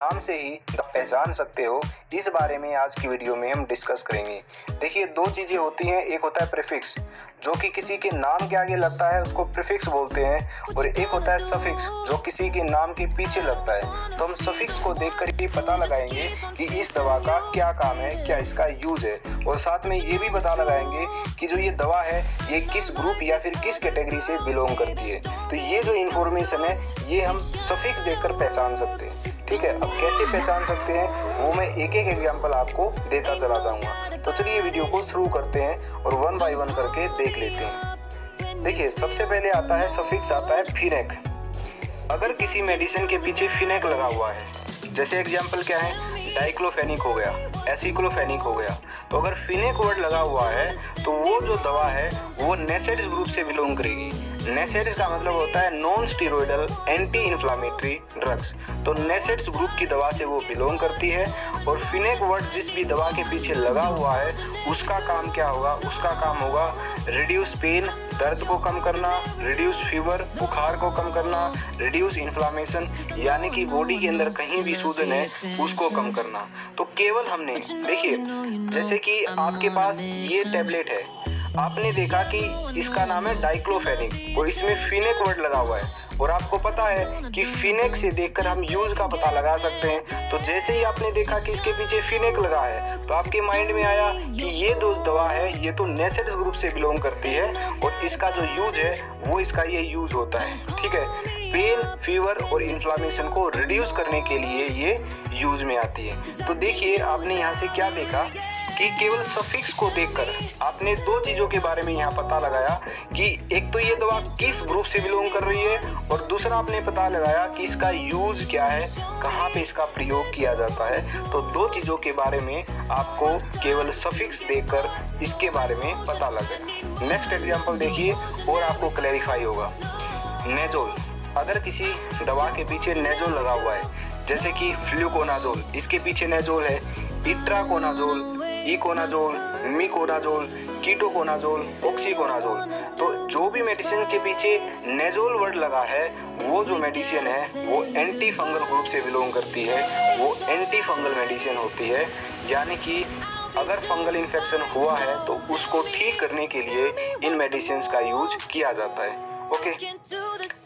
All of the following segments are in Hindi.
नाम से ही पहचान सकते हो, इस बारे में आज की वीडियो में हम डिस्कस करेंगे। देखिए, दो चीज़ें होती हैं, एक होता है प्रीफिक्स जो कि किसी के नाम के आगे लगता है, उसको प्रीफिक्स बोलते हैं, और एक होता है सफिक्स जो किसी के नाम के पीछे लगता है। तो हम सफिक्स को देखकर ही पता लगाएंगे कि इस दवा का क्या काम है, क्या इसका यूज है, और साथ में ये भी पता लगाएंगे कि जो ये दवा है ये किस ग्रुप या फिर किस कैटेगरी से बिलोंग करती है। तो ये जो इन्फॉर्मेशन है ये हम सफिक्स देखकर पहचान सकते हैं। ठीक है, अब कैसे पहचान सकते हैं वो मैं एक एक एग्जांपल आपको देता चला जाऊंगा। तो चलिए वीडियो को शुरू करते हैं और वन बाय वन करके देख लेते हैं। देखिए, सबसे पहले आता है सफिक्स, आता है फिनेक। अगर किसी मेडिसिन के पीछे फिनेक लगा हुआ है, जैसे एग्जांपल क्या है, डाइक्लोफेनिक हो गया, एसिक्लोफेनिक हो गया, तो अगर फिनेक वर्ड लगा हुआ है तो वो जो दवा है वो नेसेड्स ग्रुप से बिलोंग करेगी। नेसेड्स का मतलब होता है non steroidal anti inflammatory drugs. तो नेसेड्स ग्रुप की दवा से वो बिलोंग करती है। और फिनेक वर्ड जिस भी दवा के पीछे लगा हुआ है उसका काम क्या होगा, उसका काम होगा रिड्यूस पेन, दर्द को कम करना, रिड्यूस फीवर, बुखार को कम करना, रिड्यूस इन्फ्लामेशन, यानी कि बॉडी के अंदर कहीं भी सूजन है उसको कम करना। तो केवल हमने देखिए, जैसे कि आपके पास ये टैबलेट है, आपने देखा कि इसका नाम है डाइक्लोफेनिक और इसमें फिनेक वर्ड लगा हुआ है, और आपको पता है कि फिनेक से देखकर हम यूज का पता लगा सकते हैं। तो जैसे ही आपने देखा कि इसके पीछे फिनेक लगा है तो आपके माइंड में आया कि ये जो दवा है ये तो नेसेड्स ग्रुप से बिलोंग करती है और इसका जो यूज है वो इसका ये यूज होता है। ठीक है, पेन, फीवर और इन्फ्लामेशन को रिड्यूस करने के लिए ये यूज में आती है। तो देखिए, आपने यहाँ से क्या देखा कि केवल सफिक्स को देखकर आपने दो चीजों के बारे में यहाँ पता लगाया कि एक तो ये दवा किस ग्रुप से बिलोंग कर रही है, और दूसरा आपने पता लगाया कि इसका यूज क्या है, कहाँ पे इसका प्रयोग किया जाता है। तो दो चीजों के बारे में आपको केवल सफिक्स देखकर इसके बारे में पता लगा। नेक्स्ट एग्जाम्पल देखिए और आपको क्लैरिफाई होगा। नेजोल, अगर किसी दवा के पीछे नेजोल लगा हुआ है, जैसे कि फ्लूकोनाजोल, इसके पीछे नेजोल है, itraconazole, econazole, miconazole, ketoconazole, oxiconazole, तो जो भी मेडिसिन के पीछे नेजोल वर्ड लगा है वो जो मेडिसिन है वो एंटी फंगल ग्रुप से बिलोंग करती है, वो एंटी फंगल मेडिसिन होती है। यानी कि अगर फंगल इन्फेक्शन हुआ है तो उसको ठीक करने के लिए इन मेडिसिन का यूज किया जाता है। ओके,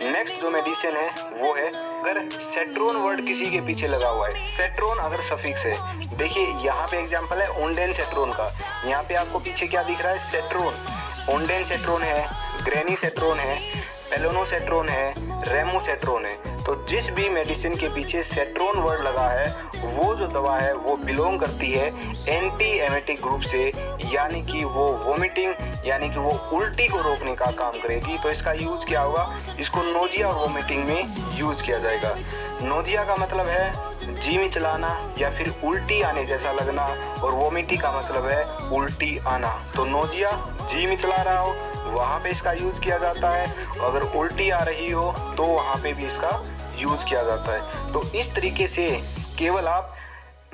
नेक्स्ट जो मेडिसिन है वो है, अगर सेट्रोन वर्ड किसी के पीछे लगा हुआ है, सेट्रोन अगर सफिक्स है, देखिए यहाँ पे एग्जांपल है ओंडेन सेट्रोन का, यहाँ पे आपको पीछे क्या दिख रहा है, सेट्रोन, ओंडेन सेट्रोन है, ग्रेनी सेट्रोन है, पेलोनोसेट्रोन है, रेमोसेट्रोन है। तो जिस भी मेडिसिन के पीछे सेट्रोन वर्ड लगा है वो जो दवा है वो बिलोंग करती है एंटी एमेटिक ग्रुप से, यानी कि वो वोमिटिंग यानी कि वो उल्टी को रोकने का काम करेगी। तो इसका यूज क्या होगा, इसको नोजिया और वोमिटिंग में यूज किया जाएगा। नोजिया का मतलब है जी में चलाना या फिर उल्टी आने जैसा लगना, और वोमिटिंग का मतलब है उल्टी आना। तो नोजिया, जी में चला रहा हो वहाँ पे इसका यूज किया जाता है, अगर उल्टी आ रही हो तो वहाँ पे भी इसका यूज किया जाता है। तो इस तरीके से केवल आप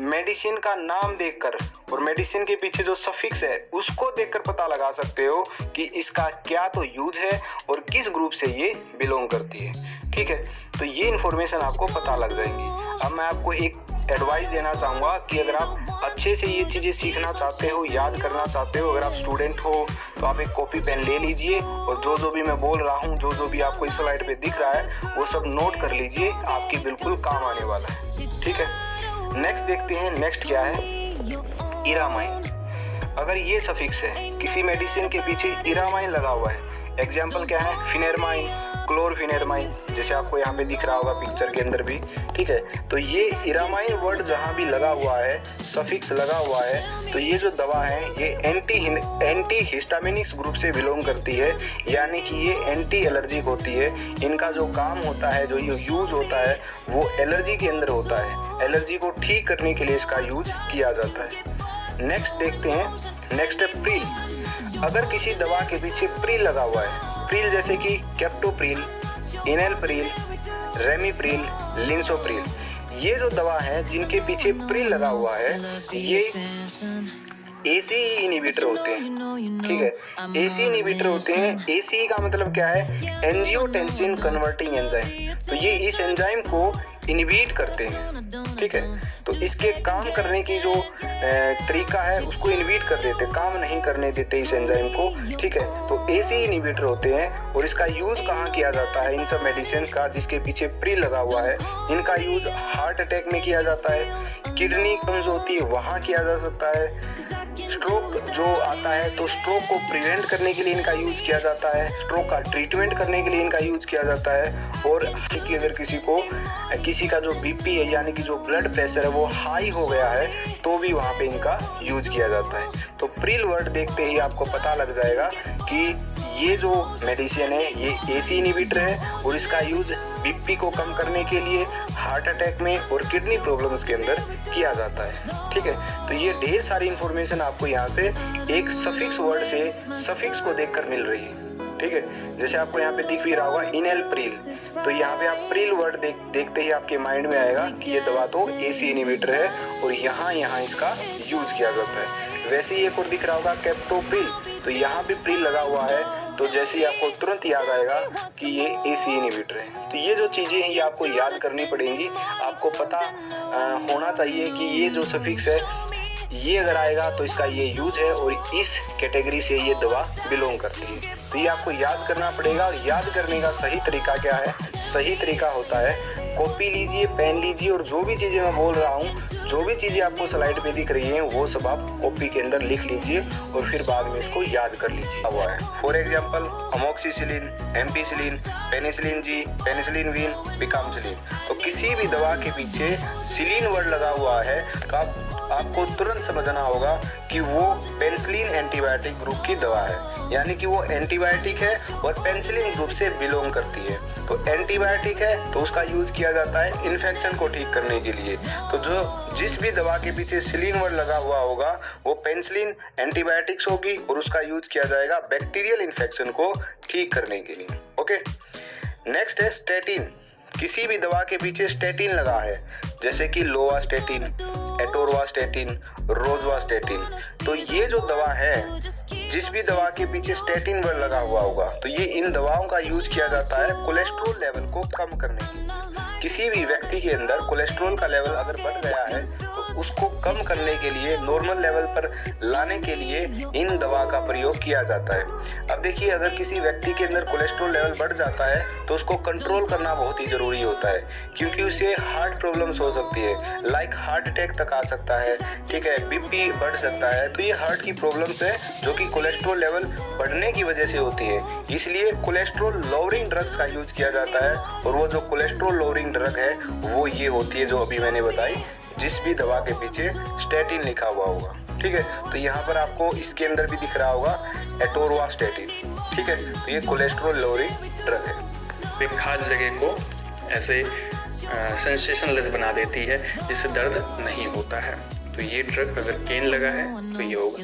मेडिसिन का नाम देखकर और मेडिसिन के पीछे जो सफिक्स है उसको देखकर पता लगा सकते हो कि इसका क्या तो यूज है और किस ग्रुप से ये बिलोंग करती है। ठीक है, तो ये इन्फॉर्मेशन आपको पता लग जाएंगी। अब मैं आपको एक एडवाइस देना चाहूँगा कि अगर आप अच्छे से ये चीज़ें सीखना चाहते हो, याद करना चाहते हो, अगर आप स्टूडेंट हो तो आप एक कॉपी पेन ले लीजिए और जो भी मैं बोल रहा हूँ, जो भी आपको इस स्लाइड पे दिख रहा है वो सब नोट कर लीजिए, आपकी बिल्कुल काम आने वाला है। ठीक है, नेक्स्ट देखते हैं, नेक्स्ट क्या है, इरामाइन। अगर ये सफिक्स है, किसी मेडिसिन के पीछे इरामाइन लगा हुआ है, एग्जाम्पल क्या है, फिनेरमाइन, क्लोरफिनेरमाइन, जैसे आपको यहाँ पे दिख रहा होगा पिक्चर के अंदर भी। ठीक है, तो ये इरामाइन वर्ड जहाँ भी लगा हुआ है, सफिक्स लगा हुआ है, तो ये जो दवा है ये एंटी हिस्टामिनिक्स ग्रुप से बिलोंग करती है, यानी कि ये एंटी एलर्जिक होती है। इनका जो काम होता है, जो ये यूज होता है वो एलर्जी के अंदर होता है, एलर्जी को ठीक करने के लिए इसका यूज किया जाता है। नेक्स्ट देखते हैं, नेक्स्ट है प्रिल। अगर किसी दवा के पीछे प्रिल लगा हुआ है, प्रिल जैसे कि कैप्टोप्रिल, इनेलप्रिल, रेमिप्रिल, लिंसोप्रिल, ये जो दवा है जिनके पीछे प्रिल लगा हुआ है ये एसी इनहिबिटर होते हैं। ठीक है, एसी इनहिबिटर होते हैं। एसी का मतलब क्या है, एंजियोटेंसिन कन्वर्टिंग एंजाइम। तो ये इस एंजाइम को इनहिबिट करते हैं। ठीक है, तो इसके काम करने की जो तरीका है उसको इनहिबिट कर देते, काम नहीं करने देते इस एंजाइम को। ठीक है, तो ऐसे इनहिबिटर होते हैं और इसका यूज कहाँ किया जाता है इन सब मेडिसिन का जिसके पीछे प्री लगा हुआ है, इनका यूज हार्ट अटैक में किया जाता है, किडनी कमजोर होती है वहाँ किया जा सकता है, स्ट्रोक जो आता है तो स्ट्रोक को प्रिवेंट करने के लिए इनका यूज किया जाता है, स्ट्रोक का ट्रीटमेंट करने के लिए इनका यूज किया जाता है, और कि अगर किसी का जो बीपी है यानी कि जो ब्लड प्रेशर है वो हाई हो गया है तो भी वहाँ पे इनका यूज किया जाता है। तो प्रिल वर्ड देखते ही आपको पता लग जाएगा कि ये जो मेडिसिन है ये एसी इनहिबिटर है और इसका यूज बीपी को कम करने के लिए, हार्ट अटैक में और किडनी प्रॉब्लम्स के अंदर किया जाता है। ठीक है, तो ये ढेर सारी इंफॉर्मेशन आपको यहाँ से एक सफिक्स वर्ड से सफिक्स को देखकर मिल रही है। ठीक है, जैसे आपको यहाँ पे दिख भी रहा होगा इनहेल प्रिल, तो यहाँ पे आप प्रिल वर्ड देखते ही आपके माइंड में आएगा कि ये दवा तो एसी इनहिबिटर है और यहाँ इसका यूज किया जाता है। वैसे ही एक और दिख रहा होगा कैप्टोप्रिल, तो यहाँ भी प्रिल लगा हुआ है, तो जैसे ही आपको तुरंत याद आएगा कि ये एसी इनहिबिटर है। तो ये जो चीज़ें हैं ये आपको याद करनी पड़ेंगी, आपको पता होना चाहिए कि ये जो सफिक्स है ये अगर आएगा तो इसका ये यूज है और इस कैटेगरी से ये दवा बिलोंग करती है। तो ये आपको याद करना पड़ेगा, और याद करने का सही तरीका क्या है? सही तरीका होता है कॉपी लीजिए, पेन लीजिए और जो भी चीज़ें मैं बोल रहा हूँ, जो भी चीज़ें आपको स्लाइड पे दिख रही हैं वो सब आप कॉपी के अंदर लिख लीजिए और फिर बाद में इसको याद कर लीजिए। हुआ है for example amoxicillin, ampicillin, penicillin G, penicillin V, बिकामसिलिन। तो किसी भी दवा के पीछे सिलिन वर्ड लगा हुआ है तो आपको तुरंत समझना होगा कि वो पेनिसिलिन एंटीबायोटिक ग्रुप की दवा है, यानी कि वो एंटीबायोटिक है और पेनिसिलिन ग्रुप से बिलोंग करती है। तो एंटीबायोटिक है तो उसका यूज किया जाता है इन्फेक्शन को ठीक करने के लिए। तो जिस भी दवा के पीछे सिलिन वर्ड लगा हुआ होगा वो पेनिसिलिन एंटीबायोटिक्स होगी और उसका यूज किया जाएगा बैक्टीरियल इन्फेक्शन को ठीक करने के लिए। ओके, नेक्स्ट है स्टेटिन। किसी भी दवा के पीछे स्टेटिन लगा है, जैसे कि लोवास्टेटिन, एटोरवास्टेटिन, रोजवास्टेटिन। तो ये जो दवा है, जिस भी दवा के पीछे स्टेटिन वर्ड लगा हुआ होगा तो ये इन दवाओं का यूज किया जाता है कोलेस्ट्रॉल लेवल को कम करने के लिए। किसी भी व्यक्ति के अंदर कोलेस्ट्रॉल का लेवल अगर बढ़ गया है तो उसको कम करने के लिए, नॉर्मल लेवल पर लाने के लिए इन दवा का प्रयोग किया जाता है। अब देखिए, अगर किसी व्यक्ति के अंदर कोलेस्ट्रॉल लेवल बढ़ जाता है तो उसको कंट्रोल करना बहुत ही जरूरी होता है, क्योंकि उसे हार्ट प्रॉब्लम्स हो सकती है, लाइक हार्ट अटैक तक आ सकता है। ठीक है, बीपी बढ़ सकता है। तो ये हार्ट की प्रॉब्लम्स है जो कि कोलेस्ट्रॉल लेवल बढ़ने की वजह से होती है। इसलिए कोलेस्ट्रॉल लोअरिंग ड्रग्स का यूज किया जाता है और वो जो कोलेस्ट्रॉल लोअरिंग ड्रग है वो ये होती है जो अभी मैंने बताई, जिस भी दवा के पीछे स्टेटिन लिखा हुआ होगा। ठीक है, तो यहाँ पर आपको इसके अंदर भी दिख रहा होगा एटोरवास्टेटिन। ठीक है, तो ये कोलेस्ट्रॉल लोअरिंग ड्रग है। एक खास जगह को ऐसे सेंसेशनलेस बना देती है जिससे दर्द नहीं होता है। तो ये ड्रग अगर केन लगा है तो ये होगा।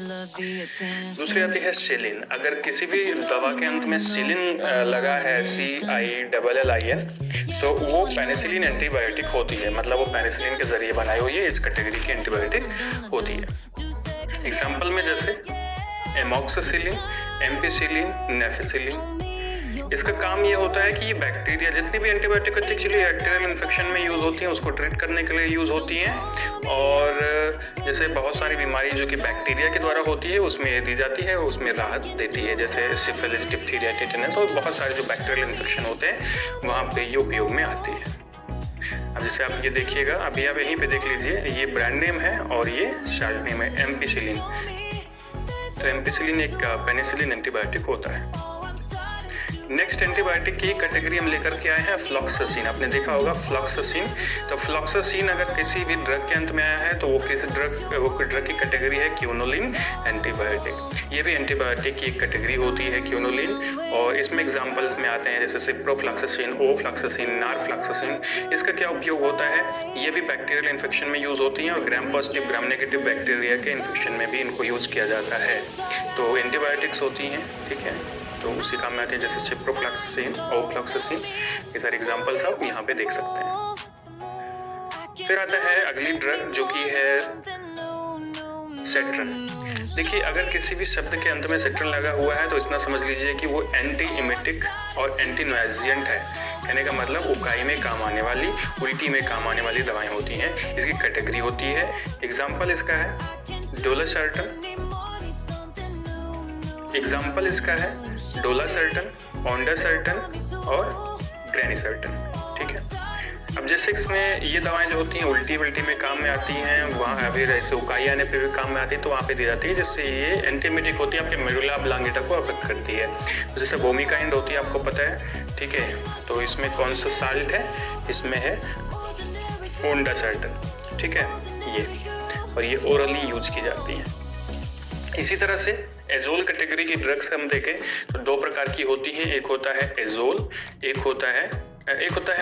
दूसरी आती है सिलिन। अगर किसी भी दवा के अंत में सिलिन लगा है, CILLIN, तो वो पेनिसिलिन एंटीबायोटिक होती है, मतलब वो पेनिसिलिन के जरिए बनाई हुई है, इस कैटेगरी की एंटीबायोटिक होती है। एग्जाम्पल में जैसे एमोक्सिसिलिन, एम्पिसिलिन, नेफिसिलिन। इसका काम ये होता है कि ये बैक्टीरिया, जितनी भी एंटीबायोटिक होती है एक्चुअली बैक्टीरियल इन्फेक्शन में यूज़ होती हैं, उसको ट्रीट करने के लिए यूज़ होती हैं। और जैसे बहुत सारी बीमारी जो कि बैक्टीरिया के द्वारा होती है उसमें दी जाती है, उसमें राहत देती है, जैसे सिफिलिस, डिप्थीरिया, टिटेनस और बहुत सारे जो बैक्टीरियल इन्फेक्शन होते हैं वहाँ पे ये उपयोग में आती है। अब जैसे आप ये देखिएगा, अभी आप यहीं पे देख लीजिए, ये ब्रांड नेम है और ये शार्ट नेम है एम्पिसिलिन। तो एम्पिसिलिन एक पेनिसिलिन एंटीबायोटिक होता है। नेक्स्ट एंटीबायोटिक की कैटेगरी हम लेकर के आए हैं फ्लॉक्सासिन। आपने देखा होगा फ्लॉक्सासिन। तो फ्लॉक्सासिन अगर किसी भी ड्रग के अंत में आया है तो वो ड्रग की कैटेगरी है क्यूनोलिन एंटीबायोटिक। ये भी एंटीबायोटिक की एक कैटेगरी होती है क्यूनोलिन, और इसमें एग्जांपल्स में आते हैं जैसे सिप्रोफ्लॉक्सासिन, ओफ्लॉक्सासिन, नारफ्लॉक्सासिन। इसका क्या उपयोग होता है? ये भी बैक्टीरियल इन्फेक्शन में यूज़ होती हैं और gram positive, gram negative bacteria के इन्फेक्शन में भी इनको यूज़ किया जाता है। तो एंटीबायोटिक्स होती हैं, ठीक है, तो उसी काम में आते हैं जैसे सिप्रोफ्लॉक्सासिन, ओफ्लॉक्सासिन। ये सारे एग्जांपल्स आप यहाँ पे देख सकते हैं। फिर आता है अगली ड्रग जो कि है सेट्रन। देखिए, अगर किसी भी शब्द के अंत में सेट्रन लगा हुआ है तो इतना समझ लीजिए कि वो एंटी इमेटिक और एंटी नोएजिएंट है। कहने का मतलब उकाई में काम आने वाली, उल्टी में काम आने वाली दवाएं होती हैं। इसकी कैटेगरी होती है। एग्जाम्पल इसका है डोलासर्टन, एग्जाम्पल इसका है डोलासर्टन, ओंडासर्टन और ग्रेनिसर्टन। ठीक है, अब जैसे इसमें ये दवाएं जो होती हैं उल्टी में काम में आती हैं, वहाँ अभी ऐसे उकाई आने पे भी काम में आती है, तो वहाँ पे दी जाती है, जिससे ये एंटीमेटिक होती है, आपके मेडुला ऑब्लांगेटा को अफेक्ट करती है। तो जैसे वोमिकाइंड होती है, आपको पता है, ठीक है। तो इसमें कौन सा साल्ट है, इसमें है ओंडासर्टन, ठीक है ये, और ये ओरली यूज की जाती है। इसी तरह से एजोल कैटेगरी की ड्रग्स हम देखें तो दो प्रकार की होती हैं, एक होता है एजोल, एक होता है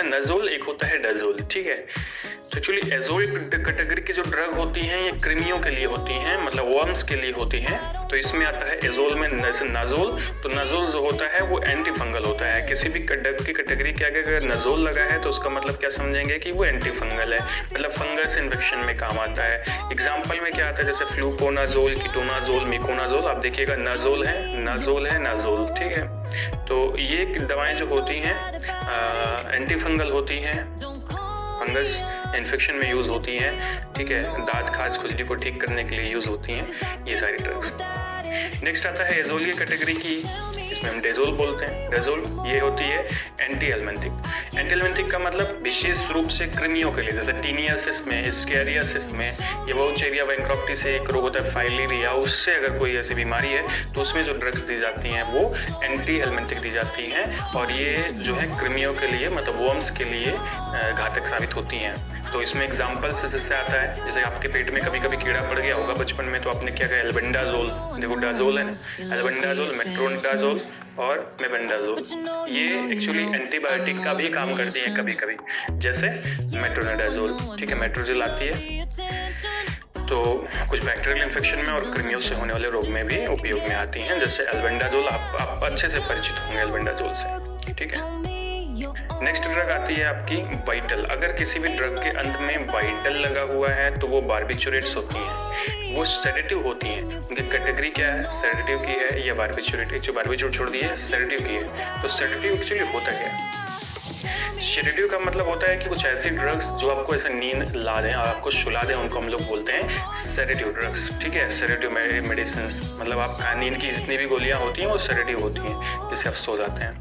नजोल, एक होता है डजोल। ठीक है, तो एक्चुअली एजोल कैटेगरी की जो ड्रग होती हैं ये कृमियों के लिए होती हैं, मतलब वर्म्स के लिए होती हैं। तो इसमें आता है एजोल में नाजोल। तो नाजोल जो होता है वो एंटी फंगल होता है। किसी भी ड्रग की कैटेगरी के आगे अगर नाजोल लगा है तो उसका मतलब क्या समझेंगे कि वो एंटी फंगल है, मतलब फंगस इन्फेक्शन में काम आता है। एग्जाम्पल में क्या आता है, जैसे फ्लूकोनाजोल, कीटोनाजोल, मिकोनाजोल, आप देखिएगा नाजोल है, नाजोल, ठीक है। तो ये दवाएं जो होती हैं एंटी फंगल होती हैं, फंगस इन्फेक्शन में यूज़ होती हैं, ठीक है। दांत खाज खुजली को ठीक करने के लिए यूज़ होती हैं ये सारी ड्रग्स। नेक्स्ट आता है एजोलिया कैटेगरी की, इसमें हम डेजोल बोलते हैं। डेजोल ये होती है एंटी एल्मेंथिक। एंटी एल्मेंथिक का मतलब विशेष रूप से कृमियों के लिए, जैसे टीनियासिस में, स्केरियासिस में, ये वाउचेरिया बैंक्रॉप्टी से एक रोग होता है फाइलेरिया, उससे अगर कोई ऐसी बीमारी है तो उसमें जो ड्रग्स दी जाती हैं वो एंटी एल्मेंथिक दी जाती हैं, और ये जो है कृमियों के लिए, मतलब वर्म्स के लिए घातक साबित होती हैं। तो इसमें एग्जाम्पल से जैसे आता है, जैसे आपके पेट में कभी कभी कीड़ा पड़ गया होगा बचपन में, तो आपने क्या कहा एल्बेंडाजोल, देखो डाजोल है ना, एल्बेंडाजोल, मेट्रोनिडाजोल और मेबेंडाजोल, ये एक्चुअली एंटीबायोटिक का भी काम करती है कभी कभी, जैसे मेट्रोनिडाजोल, ठीक है। मेट्रोजोल आती है तो कुछ बैक्टीरियल इन्फेक्शन में और कृमियों से होने वाले रोग में भी उपयोग में आती हैं, जैसे एल्बेंडाजोल आप अच्छे से परिचित होंगे एल्बेंडाजोल से, ठीक है। नेक्स्ट ड्रग आती है आपकी वाइटल। अगर किसी भी ड्रग के अंत में वाइटल लगा हुआ है तो वो बार्बिचुरेट्स होती हैं, वो सेडेटिव होती हैं। उनकी कैटेगरी क्या है, सेडेटिव की है या बार्बिचुरेट, जो बार्बिचुरेट छोड़ दिए सेडेटिव की है। तो सेडेटिव एक्चुअली होता क्या है, सेडेटिव का मतलब होता है कि कुछ ऐसी ड्रग्स जो आपको ऐसे नींद ला दें और आपको सुला दें, उनको हम लोग बोलते हैं सेडेटिव ड्रग्स, ठीक है। सेडेटिव मेडिसिन मतलब आप नींद की जितनी भी गोलियां होती हैं वो सेडेटिव होती हैं, जिससे आप सो जाते हैं,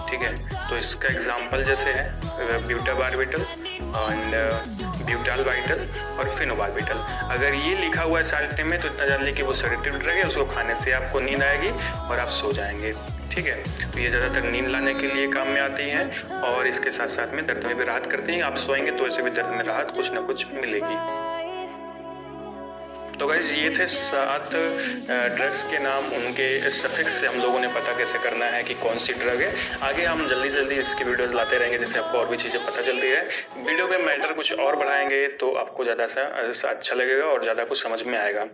ठीक है। तो इसका एग्जांपल जैसे है ब्यूटाबार्बिटल एंड ब्यूटालबाइटल और फिनोबार्बिटल। अगर ये लिखा हुआ है साल्ट में तो इतना जान लीजिए कि वो सेडेटिव ड्रग है, उसको खाने से आपको नींद आएगी और आप सो जाएंगे, ठीक है। तो ये ज़्यादातर नींद लाने के लिए काम में आती हैं और इसके साथ साथ में दर्द में भी राहत करती हैं। आप सोएंगे तो ऐसे भी दर्द में राहत कुछ ना कुछ मिलेगी। तो गाइस ये थे 7 ड्रग्स के नाम, उनके सफिक्स से हम लोगों ने पता कैसे करना है कि कौन सी ड्रग है। आगे हम जल्दी इसकी वीडियोस लाते रहेंगे जिससे आपको और भी चीज़ें पता चलती है। वीडियो में मैटर कुछ और बढ़ाएंगे तो आपको ज़्यादा सा अच्छा लगेगा और ज़्यादा कुछ समझ में आएगा।